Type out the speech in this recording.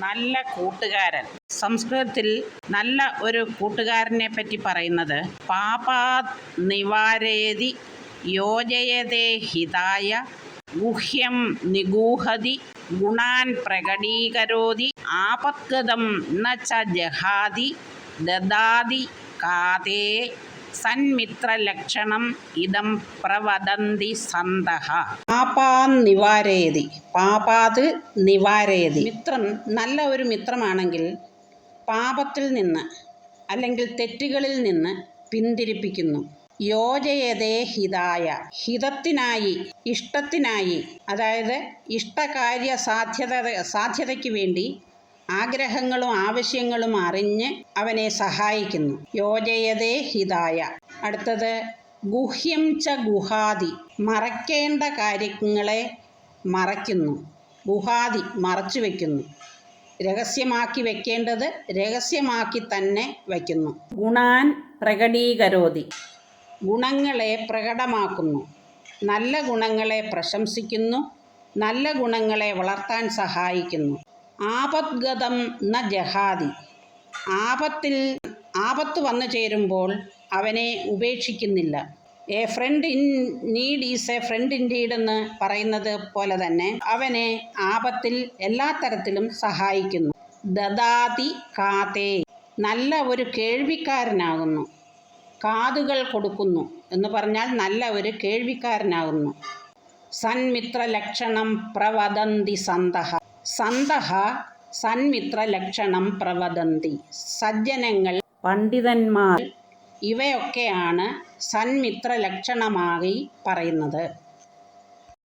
നല്ല കൂട്ടുകാരൻ. സംസ്കൃതത്തിൽ നല്ല ഒരു കൂട്ടുകാരനെ പറ്റി പറയുന്നത് പാപാത് നിവാരേതി യോജയതേ ഹിതായ ഗുഹ്യം നിഗൂഹതി ഗുണാൻ പ്രകടീകരോതി ആപദ്ഗതം ന ച ജഹാതി ദദാതി കാതേ സന്മിത്രലക്ഷണം ഇദം പ്രവദന്തി സന്തഃ. പാപാത് നിവാരേതി. മിത്രം നല്ല ഒരു മിത്രമാണെങ്കിൽ പാപത്തിൽ നിന്ന് അല്ലെങ്കിൽ തെറ്റുകളിൽ നിന്ന് പിന്തിരിപ്പിക്കുന്നു. യോജയതേ ഹിതായ, ഹിതത്തിനായി, ഇഷ്ടത്തിനായി, അതായത് ഇഷ്ടകാര്യ സാധ്യതയ്ക്ക് വേണ്ടി ആഗ്രഹങ്ങളും ആവശ്യങ്ങളും അറിഞ്ഞ് അവനെ സഹായിക്കുന്നു. യോജയതേ ഹിതായ. അടുത്തത് ഗുഹ്യം ച ഗുഹാതി, മറയ്ക്കേണ്ട കാര്യങ്ങളെ മറയ്ക്കുന്നു. ഗുഹാതി മറച്ചു വയ്ക്കുന്നു. രഹസ്യമാക്കി വയ്ക്കേണ്ടത് രഹസ്യമാക്കി തന്നെ വയ്ക്കുന്നു. ഗുണാൻ പ്രകടീകരോതി, ഗുണങ്ങളെ പ്രകടമാക്കുന്നു. നല്ല ഗുണങ്ങളെ പ്രശംസിക്കുന്നു. നല്ല ഗുണങ്ങളെ വളർത്താൻ സഹായിക്കുന്നു. ആപദ്ഗതം ന ജഹാതി, ആപത്ത് വന്നു ചേരുമ്പോൾ അവനെ ഉപേക്ഷിക്കുന്നില്ല. A friend in need is a friend indeed എന്ന് പറയുന്നത് പോലെ തന്നെ അവനെ ആപത്തിൽ എല്ലാ തരത്തിലും സഹായിക്കുന്നു. ദദാതി കാതേ, നല്ല ഒരു കേൾവിക്കാരനാകുന്നു. കാതുകൾ കൊടുക്കുന്നു എന്ന് പറഞ്ഞാൽ നല്ല ഒരു കേൾവിക്കാരനാകുന്നു. സന്മിത്രലക്ഷണം പ്രവദന്തി സന്തഃ. സന്തഃ സന്മിത്രലക്ഷണം പ്രവദന്തി. സജ്ജനങ്ങൾ, പണ്ഡിതന്മാർ, ഇവയൊക്കെയാണ് സന്മിത്രലക്ഷണമായി പറയുന്നത്.